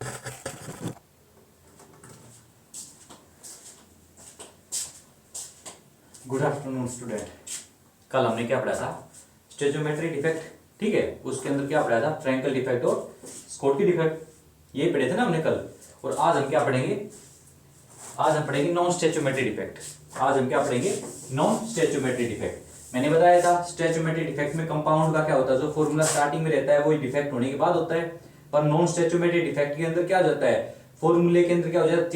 Good afternoon student. कल हमने क्या पढ़ा था? स्टेचोमेट्री डिफेक्ट, ठीक है। उसके अंदर क्या पढ़ा था? फ्रैंकल डिफेक्ट और स्कोटकी डिफेक्ट, ये पढ़े थे ना हमने कल। और आज हम क्या पढ़ेंगे? आज हम पढ़ेंगे नॉन स्टेचोमेट्री डिफेक्ट। आज हम क्या पढ़ेंगे? Non stoichiometry defect. मैंने बताया था स्टेचोमेट्री डिफेक्ट में कंपाउंड का क्या होता है, जो फॉर्मूला स्टार्टिंग में रहता है वही डिफेक्ट होने के बाद होता है। पर नॉन स्टेचोमेट्री डिफेक्ट के अंदर क्या हो जाता है? फॉर्मूले के अंदर क्या हो जाता है?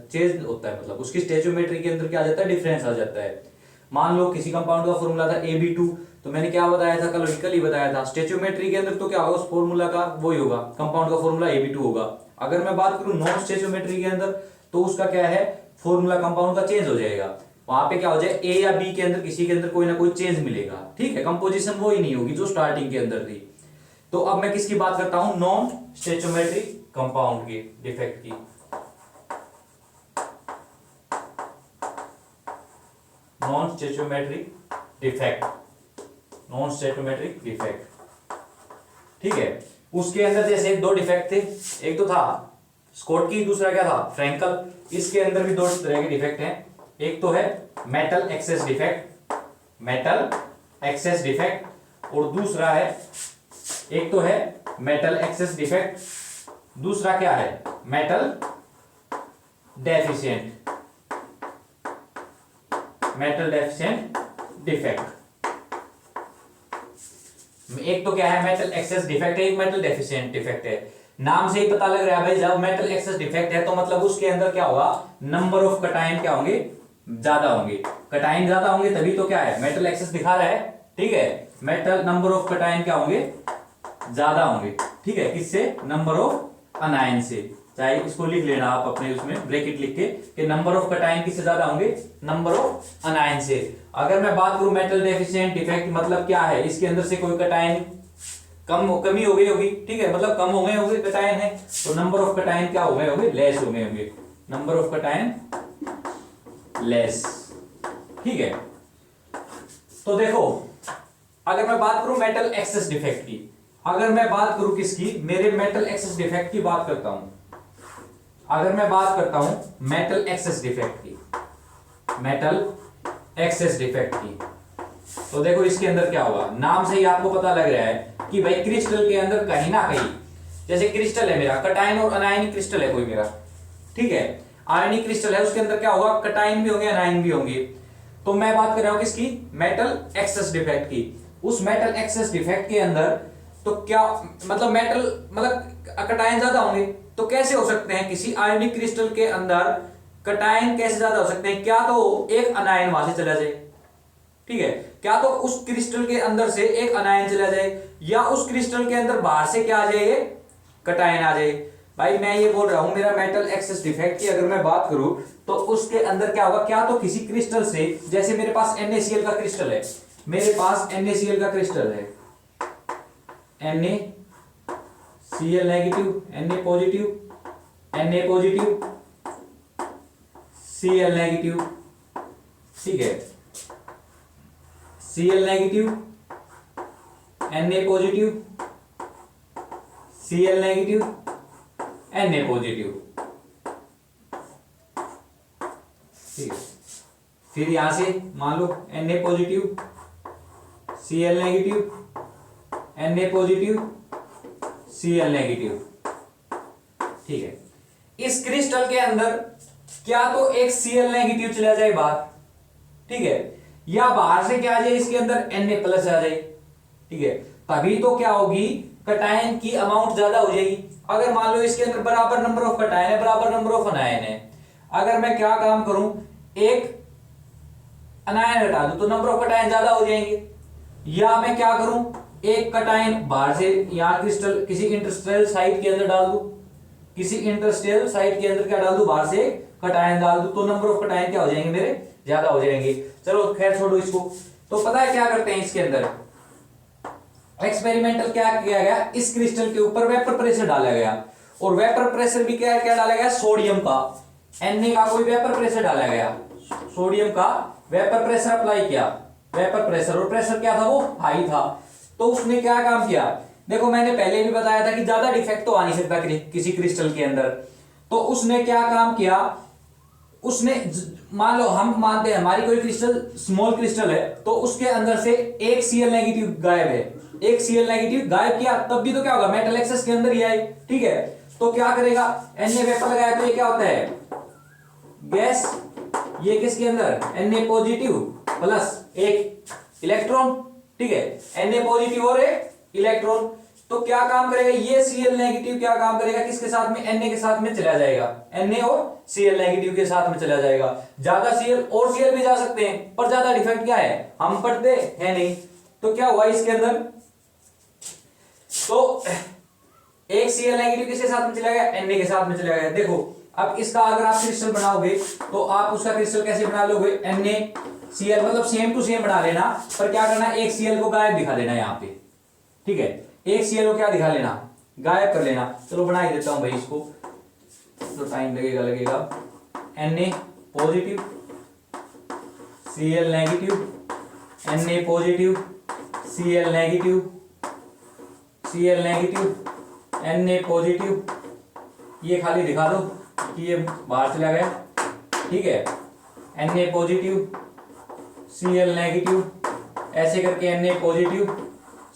चेंज होता है, मतलब उसकी स्टेचोमेट्री के अंदर क्या आ जाता है? डिफरेंस आ जाता है। मान लो किसी कंपाउंड का फॉर्मूला था Ab2, तो मैंने क्या बताया था? कल ही बताया था स्टेचोमेट्री के अंदर तो क्या होगा? उस फॉर्मूला का वही होगा, कंपाउंड का फॉर्मूला Ab2 होगा। अगर मैं बात करूं नॉन स्टेचोमेट्री के अंदर, तो उसका क्या है? फॉर्मूला कंपाउंड का चेंज हो जाएगा। वहां पे क्या हो जाए? ए या बी के अंदर किसी के अंदर कोई ना कोई चेंज मिलेगा, ठीक है। कंपोजिशन वो ही नहीं होगी जो स्टार्टिंग के अंदर थी। तो अब मैं किसकी बात करता हूं? नॉन स्टेचोमेट्री कंपाउंड की डिफेक्ट की। नॉन स्टेचोमेट्रिक डिफेक्ट, नॉन स्टेचोमेट्रिक डिफेक्ट, ठीक है। उसके अंदर जैसे दो डिफेक्ट थे, एक तो था स्कोटकी, दूसरा क्या था? फ्रैंकल। इसके अंदर भी दो तरह के डिफेक्ट हैं। एक तो है metal access defect, metal access defect, और दूसरा है, एक तो है मेटल एक्सेस डिफेक्ट, दूसरा क्या है? Metal deficient, metal deficient defect. एक तो क्या है? मेटल एक्सेस डिफेक्ट है, एक मेटल डेफिशिएंट डिफेक्ट है। नाम से ही पता लग रहा है भाई, जब मेटल एक्सेस डिफेक्ट है तो मतलब उसके अंदर क्या होगा? नंबर ऑफ कटायन क्या होंगे? ज्यादा होंगे। कटायन ज्यादा होंगे तभी तो क्या है? मेटल एक्सेस दिखा रहा है, ठीक है। मेटल नंबर ऑफ कटायन क्या होंगे? ज्यादा होंगे, ठीक है। किससे? नंबर ऑफ अनायन से। चाहे इसको लिख लेना आप अपने उसमें ब्रैकेट लिख के कि नंबर ऑफ कटायन किससे ज्यादा होंगे? नंबर ऑफ अनायन से। अगर मैं बात करूं मेटल डेफिशिएंट डिफेक्ट, मतलब क्या है? इसके अंदर से कोई कटायन कमी हो गई होगी, ठीक है। मतलब कम हो गए होंगे कटायन है, तो नंबर ऑफ कटायन क्या हो गए होंगे? लेस हो गए होंगे। नंबर ऑफ कटायन लेस, ठीक है। तो देखो, अगर मैं बात करूं मेटल एक्सेस डिफेक्ट की, अगर मैं बात करूं किसकी? मेरे मेटल एक्सेस डिफेक्ट की बात करता हूं। अगर मैं बात करता हूं मेटल एक्सेस डिफेक्ट की, मेटल एक्सेस डिफेक्ट की, तो देखो इसके अंदर क्या होगा? नाम से ही आपको पता लग रहा है कि भाई क्रिस्टल के अंदर कहीं ना कहीं, जैसे क्रिस्टल है मेरा, कटायन और अनायनिक क्रिस्टल है कोई मेरा, ठीक है। आयनिक क्रिस्टल है, उसके अंदर क्या होगा? कटायन भी होंगे, अनायन भी होंगे। तो मैं बात कर रहा हूं किसकी? मेटल एक्सेस डिफेक्ट की। उस मेटल एक्सेस डिफेक्ट के अंदर तो क्या मतलब? कटायन ज्यादा होंगे, तो कैसे हो सकते हैं? किसी आयनिक क्रिस्टल के अंदर कटायन कैसे ज्यादा हो सकते हैं? क्या तो एक अनायन वहां से चला जाए, ठीक है। क्या तो उस क्रिस्टल के अंदर से एक अनायन चला जाए, या उस क्रिस्टल के अंदर बाहर से क्या आ जाए? कटायन आ जाए। भाई मैं ये बोल रहा हूं, मेरा मेटल एक्सेस डिफेक्ट की अगर मैं बात करूं, तो उसके अंदर क्या होगा? क्या तो किसी क्रिस्टल से, जैसे मेरे पास NaCl का क्रिस्टल है, मेरे पास NaCl का क्रिस्टल है, NaCl negative, Na positive, Na positive, Cl negative, ठीक है। Cl negative, Na positive, Cl negative, Na positive, ठीक है। फिर यहां से मान लो Na positive, Cl negative, Na positive, Cl negative, ठीक है। इस क्रिस्टल के अंदर क्या तो एक Cl नेगेटिव चला जाए बाहर, ठीक है, या बाहर से क्या आ जाए? इसके अंदर Na प्लस आ जाए, ठीक है। तभी तो क्या होगी? कटायन की अमाउंट ज्यादा हो जाएगी। अगर मान लो इसके अंदर बराबर नंबर ऑफ कटायन है, बराबर नंबर ऑफ अनायन है, अगर मैं क्या काम करूं? एक अनायन हटा दूं तो नंबर ऑफ कटायन ज्यादा हो जाएंगे। या मैं क्या करूं? एक कटायन बाहर से यहां क्रिस्टल किसी इंटरस्टेशियल साइट के अंदर डाल दूं, किसी इंटरस्टेशियल साइट के अंदर क्या डाल दूं? बाहर से कटायन डाल दूं, तो नंबर ऑफ कटायन क्या हो जाएंगे? मेरे ज्यादा हो जाएंगे। चलो खैर छोड़ो इसको। तो पता है क्या करते हैं इसके अंदर? एक्सपेरिमेंटल क्या किया गया? इस क्रिस्टल के ऊपर वेपर प्रेशर डाला गया, और वेपर प्रेशर भी क्या क्या डाला गया? सोडियम का, Na का कोई वेपर प्रेशर डाला गया, सोडियम का वेपर प्रेशर अप्लाई किया, वेपर प्रेशर, और प्रेशर क्या था? वो हाई था। तो उसने क्या काम किया? देखो मैंने पहले भी बताया था कि ज्यादा डिफेक्ट तो आ नहीं सकता किसी क्रिस्टल के अंदर। तो उसने क्या काम किया, उसने मान लो हम मानते हैं हमारी कोई क्रिस्टल स्मॉल क्रिस्टल है, तो उसके अंदर से एक Cl नेगेटिव गायब है, एक Cl नेगेटिव गायब किया, तब भी तो क्या होगा, मेटल एक्सेस के अंदर ही आए। ठीक है, तो क्या करेगा, Na वेपर लगाया तो ये क्या होता है, गैस। ये किसके अंदर, Na पॉजिटिव प्लस एक इलेक्ट्रॉन। ठीक है, Na पॉजिटिव और एक इलेक्ट्रॉन। तो क्या काम करेगा, ये Cl नेगेटिव क्या काम करेगा, किसके साथ में, Na के साथ में चला जाएगा, Na और Cl नेगेटिव के साथ में चला जाएगा। ज्यादा Cl और Cl भी जा सकते हैं, पर ज्यादा डिफेक्ट क्या है, हम पढ़ते हैं नहीं। तो क्या हुआ इसके अंदर, तो एक Cl नेगेटिव किसके साथ में चला गया, Na के साथ में चला गया। देखो अब इसका अगर आप क्रिस्टल बनाओगे तो आप उसका क्रिस्टल कैसे बना लोगे, NaCl मतलब सेम टू सेम बना लेना, पर क्या करना, एक Cl को गायब दिखा देना यहाँ पे। ठीक है, एक Cl को क्या दिखा लेना, गायब कर लेना। चलो बना ही देता हूं भाई इसको, तो टाइम लगेगा। Na positive Cl negative, Na positive Cl negative, Cl negative Na positive, ये खाली दिखा दो कि ये बाहर चला गया। ठीक है, Na पॉजिटिव Cl नेगेटिव, ऐसे करके Na पॉजिटिव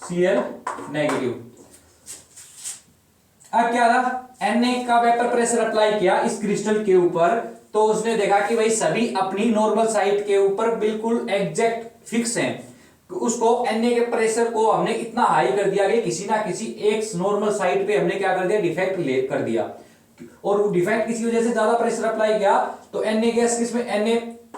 Cl नेगेटिव। अब क्या था, Na का वेपर प्रेशर अप्लाई किया इस क्रिस्टल के ऊपर, तो उसने देखा कि भाई सभी अपनी नॉर्मल साइड के ऊपर बिल्कुल एग्जैक्ट फिक्स हैं। उसको Na के प्रेशर को हमने इतना हाई कर दिया कि किसी ना किसी एक नॉर्मल साइड पे हमने क्या कर दिया, डिफेक्ट ले कर दिया। और डिफेक्ट किसी वजह से ज्यादा प्रेशर अप्लाई किया तो Na गैस किसमें, Na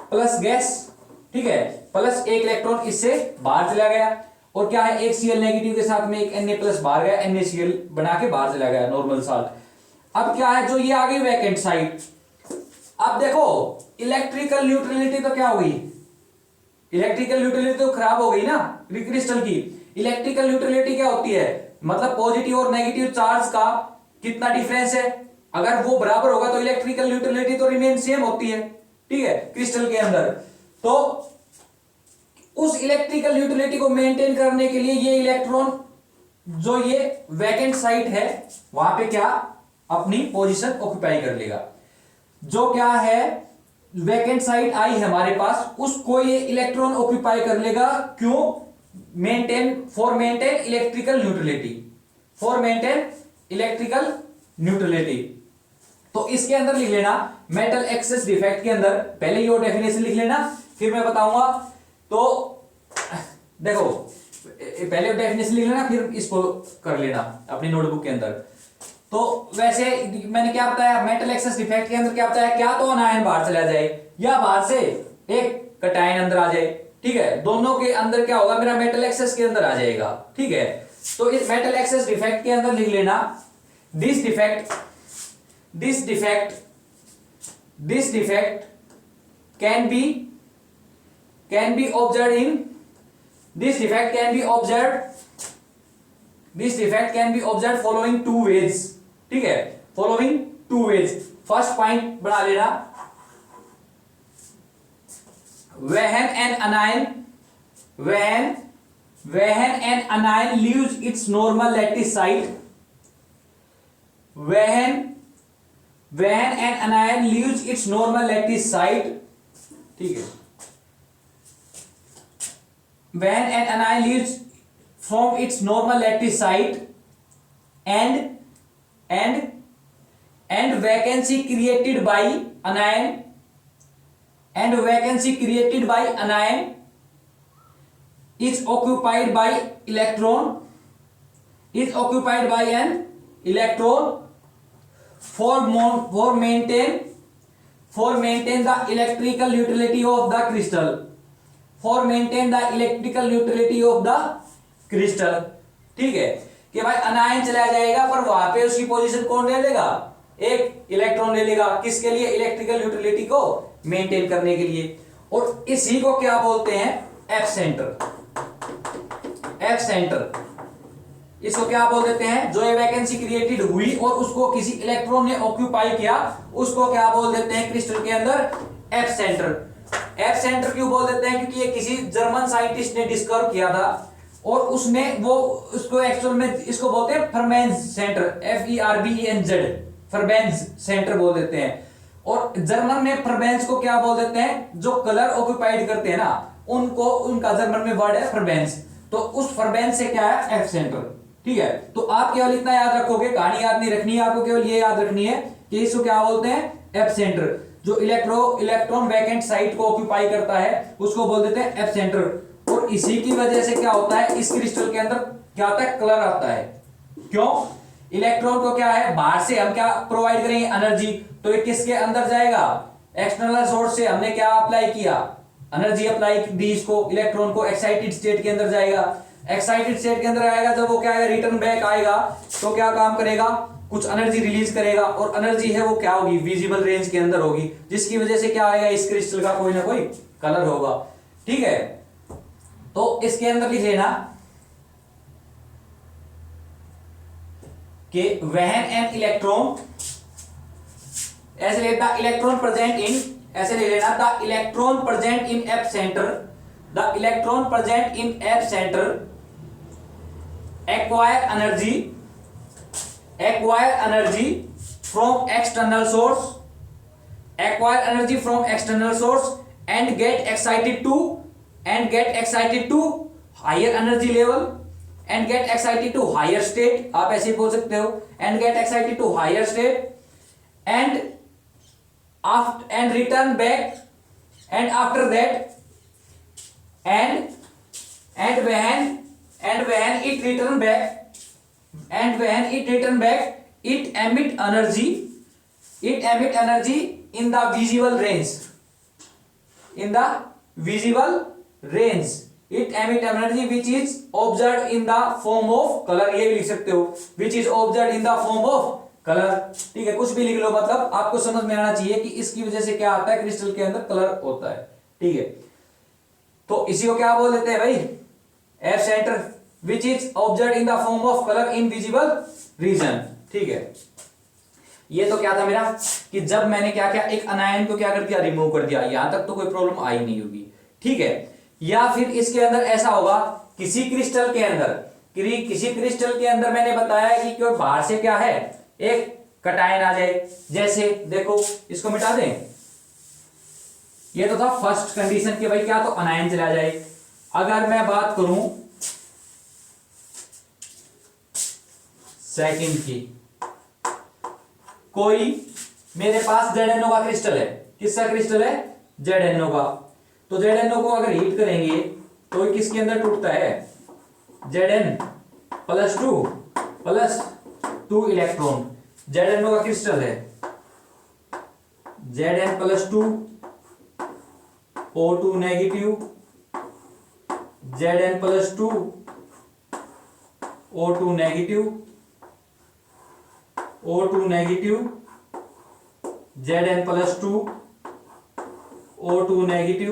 प्लस गैस, ठीक है, प्लस एक इलेक्ट्रॉन इससे बाहर चला गया। और क्या है, एक Cl नेगेटिव के साथ में एक Na प्लस बाहर गया, NaCl बना के बाहर चला गया नॉर्मल साल्ट। अब क्या है, जो ये आ गई वैकेंट साइड। अब देखो इलेक्ट्रिकल न्यूट्रलिटी तो क्या हो गई, इलेक्ट्रिकल न्यूट्रलिटी तो खराब हो गई ना क्रिस्टल की। इलेक्ट्रिकल न्यूट्रलिटी क्या होती है, मतलब पॉजिटिव और नेगेटिव चार्ज का कितना डिफरेंस है, अगर वो बराबर होगा तो इलेक्ट्रिकल न्यूट्रलिटी तो रिमेन सेम होती है। ठीक है, क्रिस्टल के अंदर। तो उस इलेक्ट्रिकल न्यूट्रलिटी को मेंटेन करने के लिए ये इलेक्ट्रॉन जो ये वैकेंट साइट है वहां पे क्या अपनी पोजीशन ऑक्यूपाई कर लेगा। जो क्या है वैकेंट साइट आई है हमारे पास, उसको ये इलेक्ट्रॉन ऑक्यूपाई कर लेगा। क्यों, for maintain electrical neutrality, for maintain electrical neutrality. तो इसके अंदर लिख लेना मेटल एक्सेस डिफेक्ट के अंदर, पहले ये डेफिनेशन लिख लेना फिर मैं बताऊंगा। तो देखो पहले डेफिनेशन लिख लेना फिर इसको कर लेना अपनी नोटबुक के अंदर। तो वैसे मैंने क्या बताया, मेटल एक्सेस डिफेक्ट के अंदर क्या बताया, क्या तो अनायन बाहर चला जाए या बाहर से एक कटायन अंदर आ जाए। ठीक है, दोनों के अंदर क्या होगा, मेरा मेटल एक्सेस के अंदर आ जाएगा। ठीक है, तो इस मेटल एक्सेस डिफेक्ट के अंदर लिख लेना this defect can be observed in this defect can be observed following two ways। ठीक है, following two ways। First point बना लेना, when an anion leaves its normal lattice site, when an anion leaves its normal lattice site, ठीक है, when an anion leaves from its normal lattice site and vacancy created by anion is occupied by an electron for maintain the electrical neutrality of the crystal। ठीक है, कि भाई अनायन चला जाएगा पर वहां पे उसकी पोजीशन कौन ले लेगा, एक इलेक्ट्रॉन ले लेगा। किसके लिए, इलेक्ट्रिकल न्यूट्रलिटी को मेंटेन करने के लिए। और इसी को क्या बोलते हैं, एफ सेंटर। इसको क्या बोल देते हैं, जो ये वैकेंसी क्रिएटेड हुई और उसको किसी इलेक्ट्रॉन ने ऑक्यूपाई किया, उसको क्या बोल देते हैं क्रिस्टल के अंदर, एफ सेंटर। एफ सेंटर क्यों बोल देते हैं, क्योंकि ये किसी जर्मन साइंटिस्ट ने डिस्कवर किया था और उसमें वो उसको एक्चुअल में इसको बोलते हैं फर्बेंज सेंटर, FERBENZ, फर्बेंज सेंटर बोल देते हैं। और जर्मन में फर्बेंज को क्या बोल देते हैं, जो कलर ऑक्युपाइड करते हैं ना उनको, उनका जर्मन में वर्ड है फर्बेंज। तो उस फर्बेंज से क्या है, एफ सेंटर। ठीक है, तो आप केवल इतना याद रखोगे, कहानी याद नहीं रखनी है आपको, केवल ये याद रखनी है कि इसको क्या बोलते हैं, एफ सेंटर। जो इलेक्ट्रॉन वैकेंट साइट को ऑक्युपाई करता है उसको बोल देते हैं एफ सेंटर। और इसी की वजह से क्या होता है, इस क्रिस्टल के अंदर क्या आता है, कलर आता है। क्यों, इलेक्ट्रॉन को क्या है, बाहर से हम क्या प्रोवाइड करेंगे, एनर्जी, तो ये किसके अंदर जाएगा, एक्सटर्नल सोर्स से हमने क्या अप्लाई किया, एनर्जी अप्लाई दी, इसको इलेक्ट्रॉन को एक्साइटेड स्टेट के अंदर जाएगा। एक्साइटेड स्टेट के अंदर आएगा, जब वो क्या आएगा, रिटर्न बैक आएगा, तो क्या काम करेगा, कुछ एनर्जी रिलीज करेगा। और एनर्जी है वो क्या होगी, विजिबल रेंज के अंदर होगी, जिसकी वजह से क्या आएगा, इस क्रिस्टल का कोई ना कोई कलर होगा। ठीक है, तो इसके अंदर लिख लेना कि व्हेन एन इलेक्ट्रॉन, ऐसे लेता इलेक्ट्रॉन प्रेजेंट इन, ऐसे ले लेना, the electron present in F centre, the electron present in F centre acquire energy from external source, acquire energy from external source and get excited to higher energy level, and get excited to higher state, आप ऐसे ही बोल सकते हो, and get excited to higher state and return back, and after that and when it return back, it emit energy in the visible range, it emit energy which is observed in the form of color, ये भी लिख सकते हो, which is observed in the form of color। ठीक है, कुछ भी लिख लो, मतलब आपको समझ में आना चाहिए कि इसकी वजह से क्या आता है, क्रिस्टल के अंदर कलर होता है। ठीक है, तो इसी को क्या बोल देते हैं भाई, F centre, which is observe in the form of colour in visible region. ठीक है, ये तो क्या था मेरा कि जब मैंने क्या किया, एक अनायन को क्या कर दिया, रिमूव कर दिया, यहां तक तो कोई प्रॉब्लम आई नहीं होगी। ठीक है, या फिर इसके अंदर ऐसा होगा, किसी क्रिस्टल के अंदर मैंने बताया कि कोई बाहर से क्या है, एक कटायन आ जाए, जैसे देखो इसको मिटा दें, ये तो था फर्स्ट कंडीशन कि भाई क्या, तो अनायन चला जाए। अगर मैं बात करूं सेकंड की, कोई मेरे पास ZnO का क्रिस्टल है, किसका क्रिस्टल है, ZnO का, तो ZnO को अगर हीट करेंगे तो किसके अंदर टूटता है, Zn plus two electron, ZnO का क्रिस्टल है, Zn plus 2 O2 negative, Zn plus 2 O2 negative, O2 negative, Zn plus 2 O2 negative,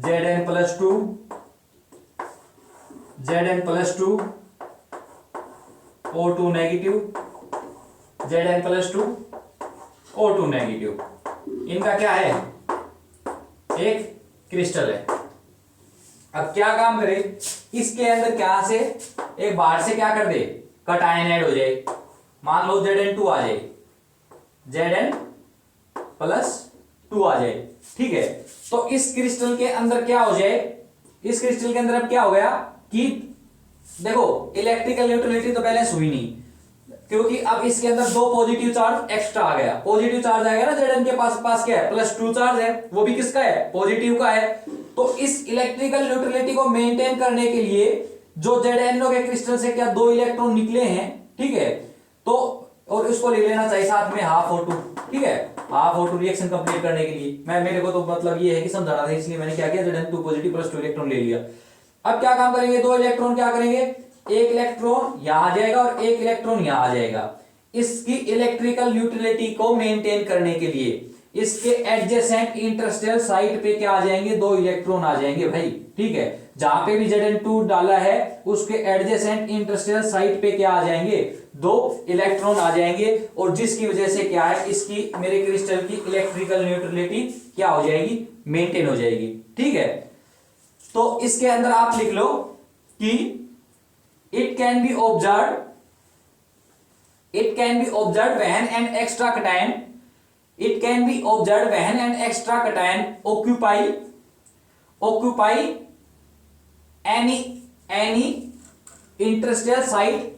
Zn plus 2 O2 negative, Zn plus 2 O2 negative, इनका क्या है, एक क्रिस्टल है। अब क्या काम करे, इसके अंदर क्या से एक बाहर से क्या कर दे, कटायन ऐड हो जाए, मान लो Zn2 आ जाए, Zn प्लस 2 आ जाए। ठीक है, तो इस क्रिस्टल के अंदर क्या हो जाए, इस क्रिस्टल के अंदर अब क्या हो गया कि देखो इलेक्ट्रिकल न्यूट्रलिटी तो बैलेंस हुई नहीं, क्योंकि अब इसके अंदर दो पॉजिटिव चार्ज एक्स्ट्रा आ गया, पॉजिटिव चार्ज आएगा ना, Zn के पास क्या है, +2 चार्ज है, वो भी किसका है, पॉजिटिव का है। तो इस इलेक्ट्रिकल न्यूट्रलिटी को मेंटेन करने के लिए जो ZnO के क्रिस्टल से क्या दो इलेक्ट्रॉन निकले हैं, ठीक है, तो और इसको ले लेना चाहिए साथ में हाफ O2। ठीक है, हाफ O2 रिएक्शन कंप्लीट करने के लिए मेरे को तो मतलब ये है कि समझाना था, इसलिए मैंने क्या किया, Zn2 पॉजिटिव +2 इलेक्ट्रॉन ले लिया। अब क्या काम करेंगे, दो इलेक्ट्रॉन क्या करेंगे, एक इलेक्ट्रॉन यहां आ जाएगा और एक इलेक्ट्रॉन यहां आ जाएगा। इसकी इलेक्ट्रिकल न्यूट्रलिटी को मेंटेन करने के लिए इसके एडजेसेंट इंटरस्टेलर साइट पे क्या आ जाएंगे, दो इलेक्ट्रॉन आ जाएंगे भाई। ठीक है, जहां पे भी Zn2 डाला है उसके एडजेसेंट इंटरस्टेलर साइट पे क्या आ जाएंगे, दो इलेक्ट्रॉन आ जाएंगे, और जिसकी वजह से क्या है, इसकी मेरे क्रिस्टल की इलेक्ट्रिकल न्यूट्रलिटी क्या हो जाएगी, मेंटेन हो जाएगी। ठीक है, तो इसके अंदर आप लिख लो कि it can be observe when an extra cation occupy any interstitial site,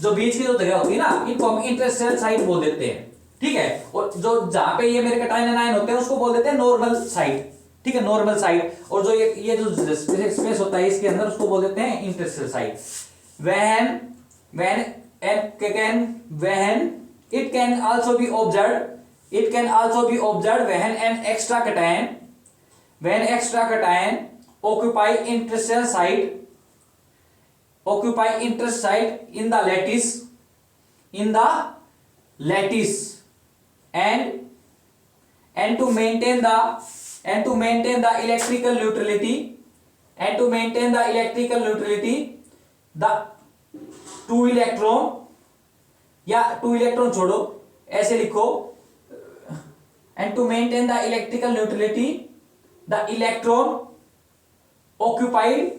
जो बीच की जो जगह होती है ना, इनको हम इंटरस्टेशियल साइट बोल देते हैं, ठीक है। और जो जहां पे ये मेरे कैटायन एनायन होते हैं उसको बोल देते हैं नॉर्मल साइट, ठीक है, नॉर्मल साइट। और जो ये जो स्पेस होता है इसके अंदर उसको बोल देते हैं interstitial site. when it can also be observed when an extra cation occupy interstitial site in the lattice and to maintain the electrical neutrality the two electron छोड़ो, ऐसे लिखो, and to maintain the electrical neutrality the electron occupied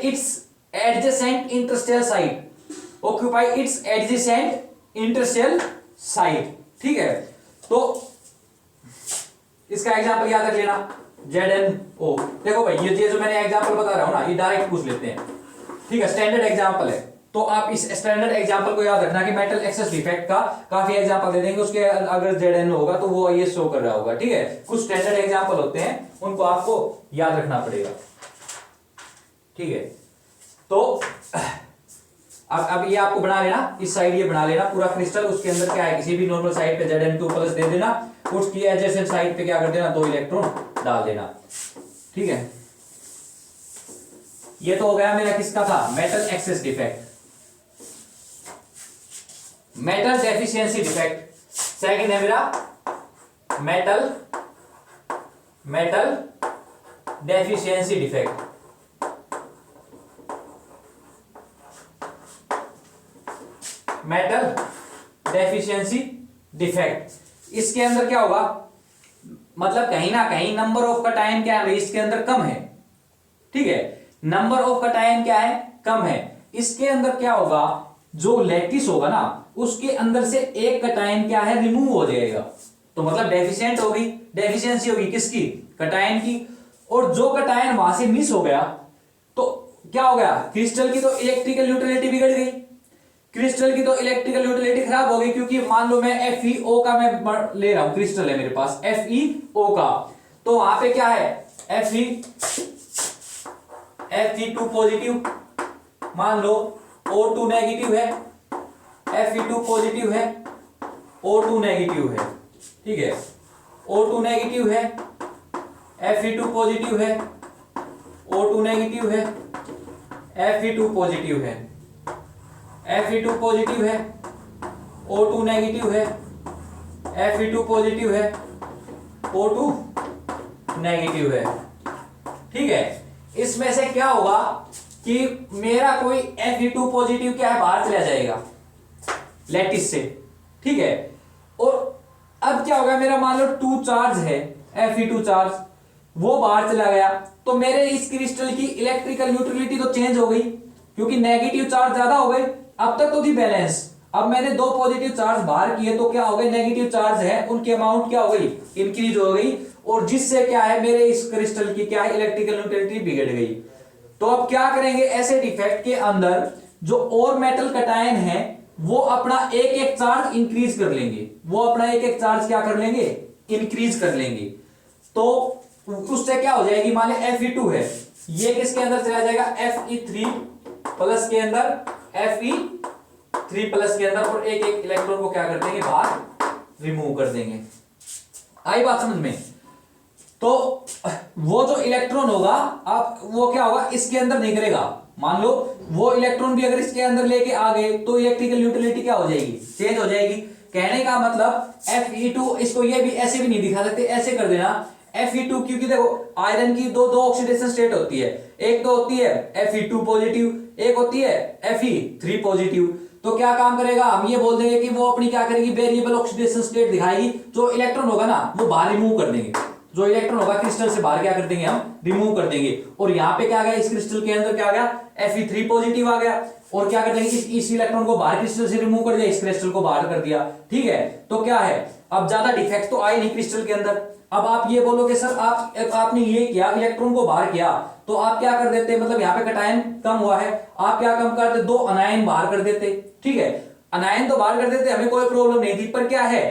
its adjacent interstitial site, ठीक है। तो इसका example याद रख लेना, ZnO। देखो भाई ये जो मैंने एग्जांपल बता रहा हूं ना, ये डायरेक्ट पूछ लेते हैं, ठीक है, स्टैंडर्ड एग्जांपल है। तो आप इस स्टैंडर्ड एग्जांपल को याद रखना कि मेटल एक्सेस डिफेक्ट का काफी एग्जांपल दे देंगे, उसके अगर ZN होगा तो वो ये शो कर रहा होगा, ठीक है। कुछ स्टैंडर्ड एग्जांपल होते हैं उनको आपको याद रखना पड़ेगा, ठीक है। तो अब ये आपको बना लेना, इस साइड ये बना लेना पूरा क्रिस्टल, उसके अंदर क्या है, किसी भी नॉर्मल साइड पे Zn2+ दे देना, उसकी एडजेसेंट साइड पे क्या कर देना, 2 इलेक्ट्रॉन डाल देना, ठीक है। ये तो हो गया मेरा किसका था, metal access defect. Metal deficiency defect second है मेरा metal deficiency defect. Metal deficiency defect, इसके अंदर क्या होगा, मतलब कहीं ना कहीं नंबर ऑफ कैटायन क्या है इसके अंदर कम है, ठीक है, नंबर ऑफ कैटायन क्या है, कम है। इसके अंदर क्या होगा, जो लैटिस होगा ना उसके अंदर से एक कैटायन क्या है, रिमूव हो जाएगा, तो मतलब डेफिशिएंट होगी, डेफिशिएंसी होगी किसकी, कैटायन की। और जो कैटायन वहां से मिस हो गया तो क्या हो गया, क्रिस्टल की तो इलेक्ट्रिकल न्यूट्रलिटी बिगड़ गई, क्रिस्टल की तो इलेक्ट्रिकल न्यूट्रलिटी खराब हो गई, क्योंकि मान लो मैं FeO का मैं ले रहा हूं, क्रिस्टल है मेरे पास FeO का, तो वहां पे क्या है, Fe2 पॉजिटिव, मान लो O2 नेगेटिव है, Fe2 पॉजिटिव है, O2 नेगेटिव है, ठीक है, O2 नेगेटिव है, Fe2 पॉजिटिव है, O2 नेगेटिव है, Fe2 पॉजिटिव है, Fe2 पॉजिटिव है, O2 नेगेटिव है, Fe2 पॉजिटिव है, O2 नेगेटिव है, ठीक है। इसमें से क्या होगा कि मेरा कोई Fe2 पॉजिटिव क्या है, बाहर चला जाएगा लैटिस से, ठीक है। और अब क्या होगा, मेरा मान लो 2 चार्ज है, Fe2 चार्ज, वो बाहर चला गया, तो मेरे इस क्रिस्टल की इलेक्ट्रिकल न्यूट्रलिटी तो चेंज हो गई, क्योंकि नेगेटिव चार्ज ज्यादा हो गए, अब तक तो थी बैलेंस, अब मैंने 2 पॉजिटिव चार्ज बाहर किए तो क्या हो गए, नेगेटिव चार्ज है उनकी अमाउंट क्या हो गई, इंक्रीज हो गई, और जिससे क्या है मेरे इस क्रिस्टल की क्या है, इलेक्ट्रिकल न्यूट्रलिटी बिगड़ गई। तो अब क्या करेंगे, ऐसे डिफेक्ट के अंदर जो और मेटल कैटायन है वो अपना एक एक चार्ज इंक्रीज कर लेंगे, वो अपना एक एक चार्ज क्या कर लेंगे, इंक्रीज कर लेंगे। तो उससे क्या हो जाएगी, मान लो Fe2 है, ये किसके अंदर चला जाएगा, Fe3+ के अंदर, Fe3+ के अंदर, और एक एक इलेक्ट्रॉन को क्या कर देंगे, बाहर रिमूव कर देंगे। आई बात समझ में। तो वो जो इलेक्ट्रॉन होगा, आप वो क्या होगा, इसके अंदर निकलेगा, मान लो वो इलेक्ट्रॉन भी अगर इसके अंदर लेके आ गए तो इलेक्ट्रिकल न्यूट्रलिटी क्या हो जाएगी, चेंज हो जाएगी। कहने का मतलब Fe2, इसको ये भी ऐसे भी नहीं दिखा सकते, ऐसे कर देना Fe2, क्योंकि देखो आयरन की दो ऑक्सीडेशन स्टेट होती है, एक तो होती है Fe2 पॉजिटिव, एक होती है Fe3 पॉजिटिव। तो क्या काम करेगा, हम ये बोल देंगे कि वो अपनी क्या करेगी, वेरिएबल ऑक्सीडेशन स्टेट दिखाएगी, जो इलेक्ट्रॉन होगा ना वो बाहर रिमूव कर देंगे, जो इलेक्ट्रॉन होगा क्रिस्टल से बाहर क्या कर देंगे, हम रिमूव कर देंगे। और यहाँ पे क्या आ गया, इस क्रिस्टल के अंदर क्या आ गया, Fe3 पॉजिटिव आ गया। और क्या कर देंगे, इस इलेक्ट्रॉन को बाहर क्रिस्टल से रिमूव कर दिया, इस क्रिस्टल को बाहर कर दिया। ठीक है, तो क्या है, अब ज्यादा डिफेक्ट तो आए नहीं क्रिस्टल के अंदर। अब आप ये बोलोगे सर आपने ये किया, इलेक्ट्रॉन को बाहर किया, तो आप क्या कर देते, मतलब यहाँ पे कटायन कम हुआ है, आप क्या कम करते, 2 अनायन बाहर कर देते। ठीक है, अनायन तो बाहर कर देते, हमें कोई प्रॉब्लम नहीं थी, पर क्या है,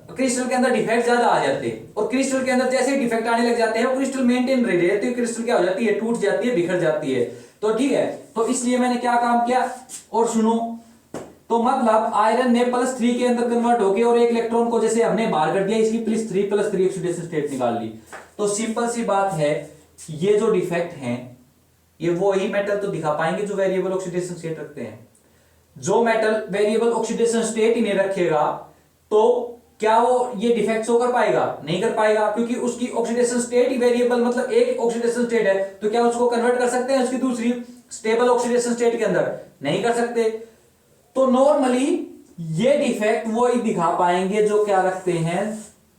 क्रिस्टल के अंदर डिफेक्ट ज्यादा आ जाते। और क्रिस्टल के अंदर जैसे डिफेक्ट आने लग जाते हैं, वो क्रिस्टल मेंटेन रह जाती है, क्रिस्टल क्या हो जाती है, टूट जाती है, बिखर जाती है। तो ठीक है, तो इसलिए मैंने क्या काम किया, और सुनो, तो मतलब आयरन ने +3 के अंदर कन्वर्ट होके और एक इलेक्ट्रॉन को जैसे हमने बाहर कर दिया, इसकी +3 ऑक्सीडेशन स्टेट निकाल ली। तो सिंपल सी बात है, ये जो डिफेक्ट हैं, ये वो ही मेटल तो दिखा पाएंगे जो वेरिएबल ऑक्सीडेशन स्टेट रखते हैं। जो मेटल वेरिएबल ऑक्सीडेशन स्टेट ही नहीं रखेगा, तो क्या वो ये डिफेक्ट शो कर पाएगा, नहीं कर पाएगा, क्योंकि उसकी ऑक्सीडेशन स्टेट ही वेरिएबल, मतलब एक ऑक्सीडेशन स्टेट है, तो क्या उसको कन्वर्ट कर सकते हैं उसकी दूसरी स्टेबल ऑक्सीडेशन स्टेट के अंदर, नहीं कर सकते। तो नॉर्मली ये डिफेक्ट वो ही दिखा पाएंगे जो क्या रखते हैं,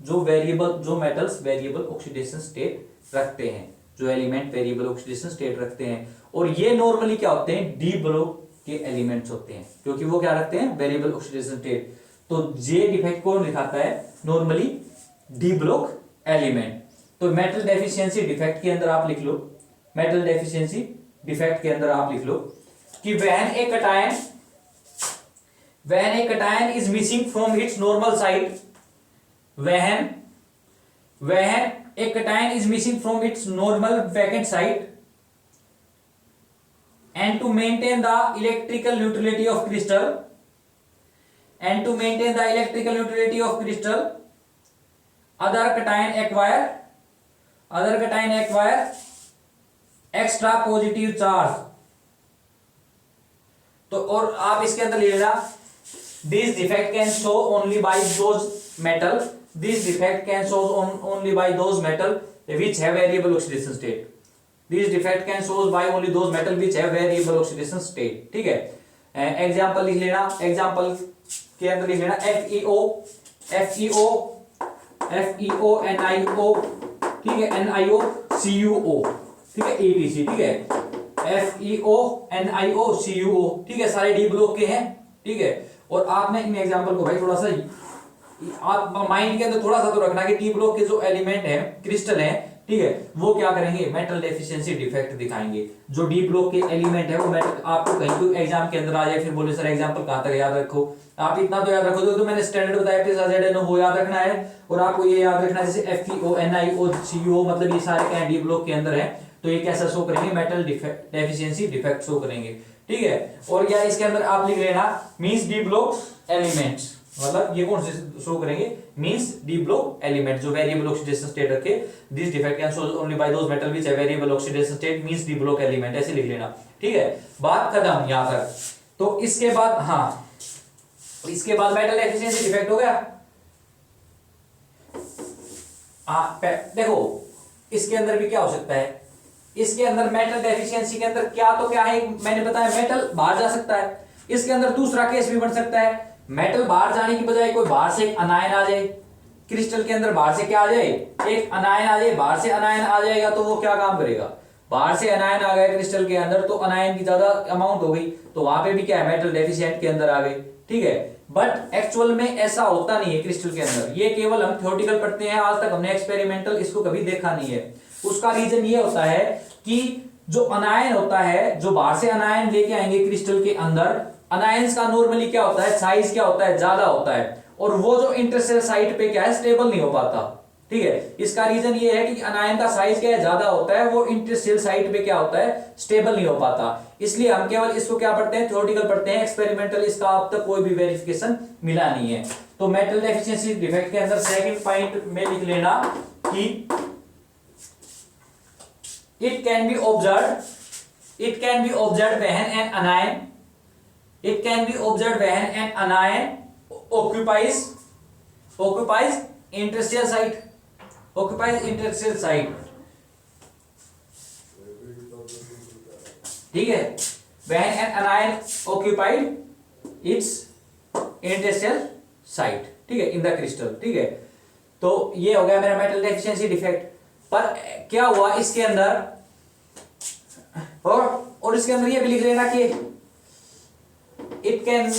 जो वेरिएबल, जो मेटल्स वेरिएबल ऑक्सीडेशन स्टेट रखते हैं, जो एलिमेंट वेरिएबल ऑक्सीडेशन स्टेट रखते हैं। और ये नॉर्मली क्या होते हैं, डी ब्लॉक के एलिमेंट्स होते हैं, क्योंकि वो क्या रखते हैं, वेरिएबल ऑक्सीडेशन स्टेट। तो जे डिफेक्ट कौन दिखाता है, नॉर्मली डी ब्लॉक एलिमेंट। तो मेटल डेफिशिएंसी डिफेक्ट के अंदर आप लिख लो, मेटल डेफिशिएंसी डिफेक्ट के अंदर आप लिख लो कि when a cation is missing from its normal site, when a cation is missing from its normal vacant site, and to maintain the electrical neutrality of crystal, other cation acquire extra positive charge। तो और आप इसके अंदर ले लेना, this defect can show only by those metal which have variable oxidation state। this defect can show by only those metal which have variable oxidation state। ठीक है, example लिख लेना, एग्जांपल के अंदर लिख लेना FeO NiO, ठीक है, NiO CuO, ठीक है, ATC, ठीक है, FeO NiO CuO, ठीक है, सारे डी ब्लॉक के हैं। ठीक है, और आपने इन एग्जांपल को भाई थोड़ा सा आप माइंड के अंदर थोड़ा सा तो रखना कि डी ब्लॉक के जो एलिमेंट है, क्रिस्टल है, ठीक है, वो क्या करेंगे, मेटल डेफिशिएंसी डिफेक्ट दिखाएंगे। जो डी ब्लॉक के एलिमेंट है वो मेटल, आपको कहीं कोई एग्जाम के अंदर आ जाए, फिर बोले सर एग्जाम्पल कहां तक याद रखो, आप इतना तो याद रखो, तो मैंने स्टैंडर्ड बताया PSRZN वो याद रखना है। और आपको ये याद रखना है जैसे FeO NiO CuO, मतलब ये सारे क्या डी ब्लॉक के अंदर है, तो ये कैसा शो करेंगे, मेटल डेफिशिएंसी डिफेक्ट शो करेंगे। ठीक है, और या इसके अंदर आप लिख लेना मींस डी ब्लॉक एलिमेंट्स, मतलब ये कौन से शो करेंगे, मींस डी ब्लॉक एलिमेंट जो वेरिएबल ऑक्सीडेशन स्टेट रखे, this defect can show only by those metal which have variable oxidation state means D block element, ऐसे लिख लेना। ठीक है, बात खत्म यहां तक। तो इसके बाद, हाँ, इसके बाद मेटल डेफिशिएंसी डिफेक्ट हो गया। देखो इसके अंदर भी क्या हो सकता है, इसके अंदर मेटल डेफिशिएंसी के अंदर क्या तो क्या है, मैंने बताया मेटल बाहर जा सकता है। इसके अंदर दूसरा केस भी बन सकता है, मेटल बाहर जाने की बजाय कोई बाहर से एक अनायन आ जाए, क्रिस्टल के अंदर बाहर से क्या आ जाए, एक अनायन आ जाए, बाहर से अनायन आ जाएगा, तो वो क्या काम करेगा, बाहर से अनायन आ गए क्रिस्टल के अंदर, तो अनायन की ज्यादा अमाउंट हो गई, तो वहां पे भी क्या है, मेटल डेफिशिएंट के अंदर आ गए। ठीक है, बट एक्चुअल में ऐसा होता नहीं है क्रिस्टल के अंदर, ये केवल हम थ्योरेटिकल पढ़ते हैं, आज तक हमने एक्सपेरिमेंटल इसको कभी देखा नहीं है। उसका रीजन ये होता है कि जो अनायन होता है, जो बाहर से अनायन लेके आएंगे क्रिस्टल के अंदर, अनायंस का नॉर्मली क्या होता है, साइज क्या होता है, ज्यादा होता है, और वो जो इंटरसेल साइट पे क्या है, स्टेबल नहीं हो पाता। ठीक है, इसका रीजन ये है कि अनायन का साइज क्या है, ज्यादा होता है, वो इंटरसेल साइट पे क्या होता है, स्टेबल नहीं हो पाता। इसलिए हम केवल इसको क्या पढ़ते हैं, थ्योरेटिकल पढ़ते हैं, एक्सपेरिमेंटल इसका अब तक कोई भी वेरिफिकेशन मिला नहीं है। तो मेटल डेफिशिएंसी डिफेक्ट के अंदर सेकंड पॉइंट में लिख लेना कि it can be observed when an anion occupies interstitial site, ठीक है, when an anion occupied its interstitial site, ठीक है, in the crystal। ठीक है, तो ये हो गया मेरा मेटल डेफिशिएंसी डिफेक्ट। पर क्या हुआ इसके अंदर, और इसके अंदर ये भी लिख लेना कि it can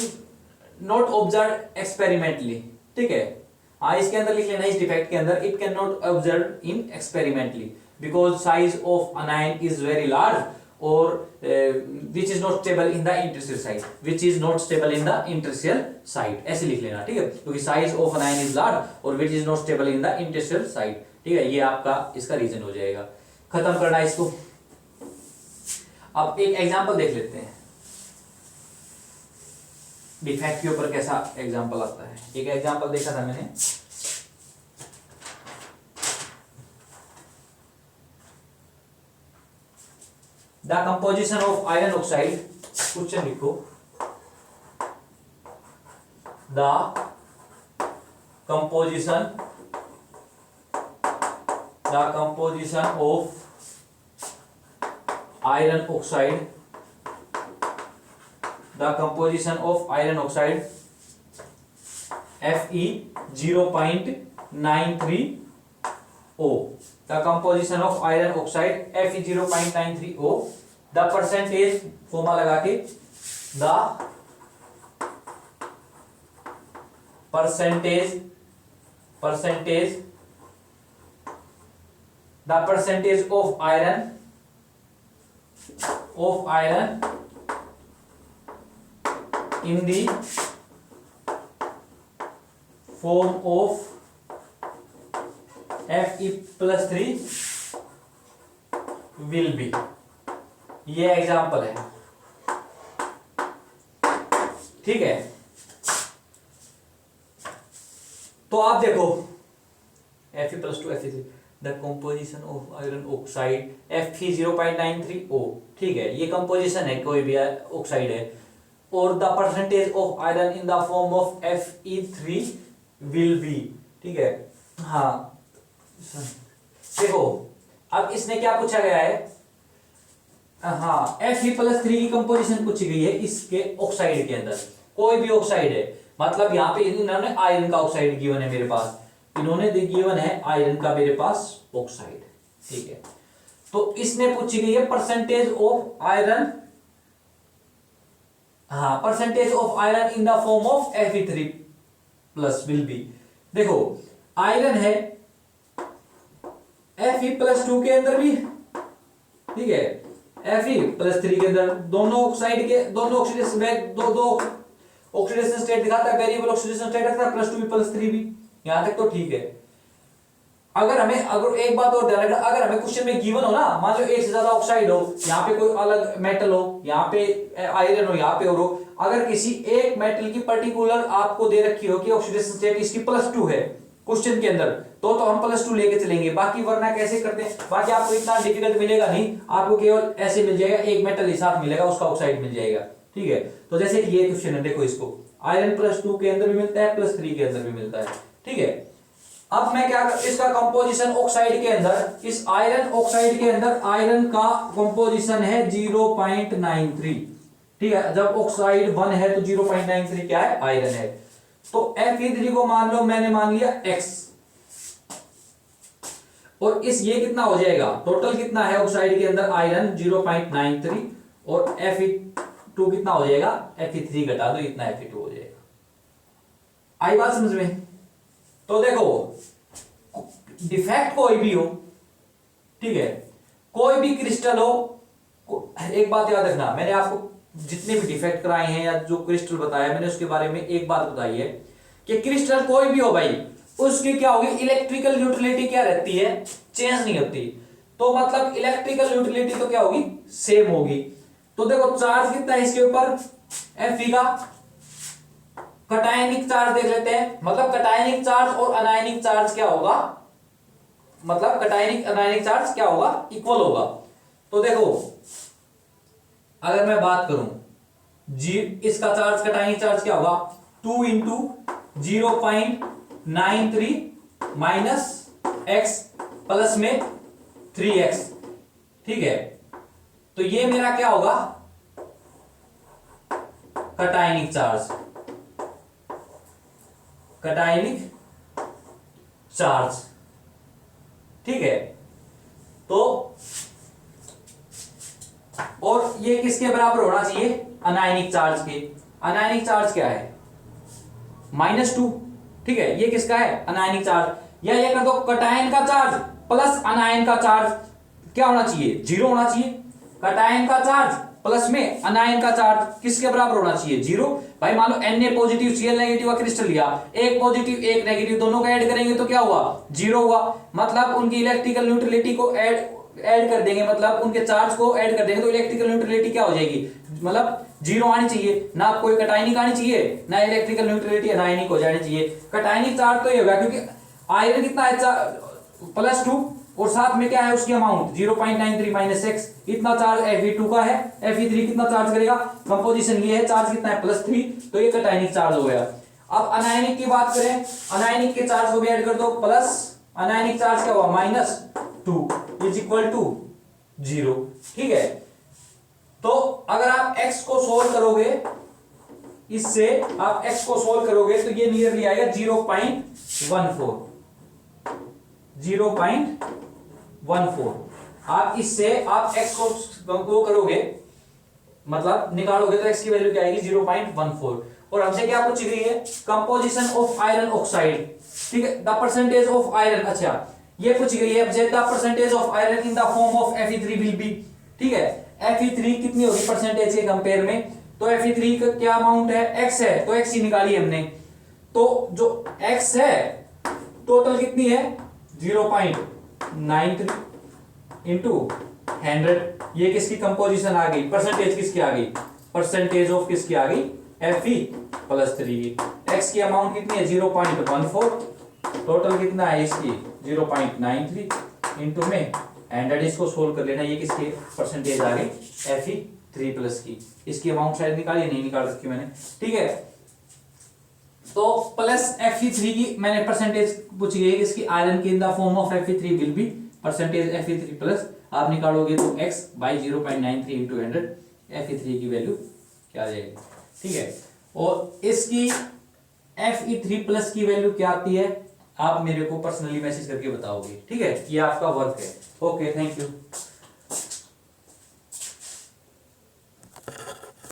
not observe experimentally, ठीक है। हाँ, इसके अंदर लिख लेना इस डिफेक्ट के अंदर, it can not observe in experimentally because size of anion is very large और which is not stable in the interstitial site, which is not stable in the interstitial site, ऐसे लिख लेना, ठीक है। क्योंकि size of anion is large और which is not stable in the interstitial site, ठीक है। ये आपका इसका रीजन हो जाएगा। खत्म करना इसको। अब एक एग्जांपल देख लेते हैं डिफेक्ट के ऊपर कैसा एग्जांपल आता है। एक एग्जांपल देखा था मैंने, the composition of iron oxide, question लिखो, the composition of iron oxide, the composition of iron oxide Fe 0.93O, the composition of iron oxide Fe 0.93O, the percentage formula लगा के the percentage of iron in the form of Fe+3 will be, ये example है, ठीक है। तो आप देखो Fe+2 Fe3, the composition of iron oxide Fe 0.93O, ठीक है, ये कंपोजिशन है, कोई भी ऑक्साइड है, और the percentage of iron in the form of Fe3 will be, ठीक है। हाँ देखो, अब इसने क्या पूछा गया है, हाँ Fe+3 की कंपोजिशन पूछी गई है इसके ऑक्साइड के अंदर, कोई भी ऑक्साइड है, मतलब यहाँ पे इन्होंने आयरन का ऑक्साइड गिवन है मेरे पास, इन्होंने गिवन है आयरन का मेरे पास ऑक्साइड, ठीक है। तो इसने पूछी गई है परसेंटेज ऑफ आयरन, हाँ percentage of iron in the form of Fe3+ will be. देखो आयरन है Fe+2 के अंदर भी, ठीक है, Fe+3 के अंदर, दोनों ऑक्साइड के दोनों ऑक्सीडेशन में दो ऑक्सीडेशन स्टेट दिखाता है, वेरिएबल ऑक्सीडेशन स्टेट रखता है, +2 भी +3 भी, यहां तक तो ठीक है। अगर एक बात और ध्यान रखना, अगर हमें क्वेश्चन में गिवन हो ना, मान लो एक से ज्यादा ऑक्साइड हो, यहाँ पे कोई अलग मेटल हो, यहाँ पे आयरन हो, यहाँ पे और हो, अगर किसी एक मेटल की पर्टिकुलर आपको दे रखी हो कि ऑक्सीडेशन स्टेट इसकी +2 है क्वेश्चन के अंदर, तो हम +2 लेके चलेंगे, बाकी वरना कैसे करते हैं, बाकी आपको इतना डिफिकल्ट मिलेगा नहीं, आपको केवल ऐसे मिल जाएगा, एक मेटल ही साथ मिलेगा, उसका ऑक्साइड मिल जाएगा, ठीक है। तो जैसे ये क्वेश्चन है, देखो इसको आयरन +2 के अंदर भी मिलता है, +3 के अंदर भी मिलता है, ठीक है। अब मैं क्या कर, इसका कंपोजिशन ऑक्साइड के अंदर, इस आयरन ऑक्साइड के अंदर आयरन का कंपोजिशन है 0.93, ठीक है। जब ऑक्साइड 1 है तो 0.93 क्या है, आयरन है। तो Fe3 को मान लो, मैंने मान लिया X, और इस ये कितना हो जाएगा, टोटल कितना है ऑक्साइड के अंदर आयरन 0.93, और Fe2 कितना हो जाएगा, Fe3 घटा दो, इतना Fe2 हो जाएगा। आई बात समझ में? तो देखो डिफेक्ट कोई भी हो, ठीक है, कोई भी क्रिस्टल हो, एक बात याद रखना, मैंने आपको जितने भी डिफेक्ट कराए हैं या जो क्रिस्टल बताया मैंने, उसके बारे में एक बात बताई है कि क्रिस्टल कोई भी हो भाई, उसकी क्या होगी, इलेक्ट्रिकल न्यूट्रलिटी क्या रहती है, चेंज नहीं होती। तो मतलब इलेक्ट्रिकल न्यूट्रलिटी तो क्या होगी, सेम होगी। तो देखो चार्ज कितना है इसके ऊपर, Fe का, कटायनिक चार्ज देख लेते हैं, मतलब कटायनिक चार्ज और अनायनिक चार्ज क्या होगा, मतलब कटायनिक अनायनिक चार्ज क्या होगा, इक्वल होगा। तो देखो अगर मैं बात करूं जी, इसका चार्ज कटायनिक चार्ज क्या होगा, 2 × 0.93 माइनस x प्लस में 3x, ठीक है। तो ये मेरा क्या होगा, कटायनिक चार्ज, कटायनिक चार्ज, ठीक है। तो और ये किसके बराबर होना चाहिए, अनायनिक चार्ज के। अनायनिक चार्ज क्या है, -2, ठीक है, ये किसका है, अनायनिक चार्ज। या ये कर दो कटायन का चार्ज प्लस अनायन का चार्ज क्या होना चाहिए, 0 होना चाहिए। कटायन का चार्ज प्लस में अनायन का चार्ज किसके बराबर होना चाहिए, 0। भाई मान लो Na पॉजिटिव Cl नेगेटिव का क्रिस्टल लिया, एक पॉजिटिव एक नेगेटिव, दोनों का ऐड करेंगे तो क्या हुआ, 0 हुआ। मतलब उनकी इलेक्ट्रिकल न्यूट्रलिटी को ऐड कर देंगे, मतलब उनके चार्ज को ऐड कर देंगे तो इलेक्ट्रिकल न्यूट्रलिटी क्या हो जाएगी, मतलब 0 आनी चाहिए। ना कोई कटायनिक आनी चाहिए, ना इलेक्ट्रिकल न्यूट्रलिटी अनायनिक हो जानी चाहिए। कटायनिक चार्ज तो ये होगा क्योंकि आयरन कितना है, +2 और साथ में क्या है उसकी अमाउंट 0.93 - x, इतना चार्ज Fe2 का है। Fe3 कितना चार्ज करेगा, कंपोजिशन ये है, चार्ज कितना है +3, तो ये कटायनिक चार्ज हो गया। अब अनायनिक की बात करें, अनायनिक के चार्ज को भी ऐड कर दो, प्लस अनायनिक चार्ज क्या हुआ, -2 = 0, ठीक है। तो अगर आप x को सोल्व करोगे, इससे आप x को सोल्व करोगे तो ये नियरली आएगा 0.14। आप इससे आप x को करोगे, मतलब निकालोगे तो x की वैल्यू क्या आएगी, 0.14। और हमसे क्या पूछी गई है, कंपोजिशन ऑफ आयरन ऑक्साइड, ठीक है, द परसेंटेज ऑफ आयरन। अच्छा ये पूछी गई है हमसे, the percentage of iron in the form of Fe3 will be, ठीक है। Fe3 कितनी होगी परसेंटेज के कंपेयर में, तो Fe3 का क्या अमाउंट है, x है, तो x ही निकाली हमने। तो जो x है टोटल कितनी है, 0.93 इंटू 100। ये किसकी कंपोजिशन आ गई, परसेंटेज किसकी आ गई, परसेंटेज ऑफ किसकी आ गई, Fe+3। x की अमाउंट कितनी है, 0.14, टोटल कितना है इसकी 0.93 इंटू में 100। इसको सोल्व कर लेना, ये किसकी परसेंटेज आ गई, Fe3+ की। इसकी अमाउंट शायद निकाली, नहीं निकाल रखी मैंने, ठीक है। तो प्लस Fe3 की मैंने परसेंटेज पूछी गई है इसकी, आयरन की in the form of Fe3 will be, percentage Fe3+, आप निकालोगे तो x बाई 0.93 इंटू 100, Fe3 की वैल्यू क्या आ जाएगी, ठीक है। और इसकी Fe3+ की वैल्यू क्या आती है, आप मेरे को पर्सनली मैसेज करके बताओगे, ठीक है। ये आपका वर्क है। Okay, thank you.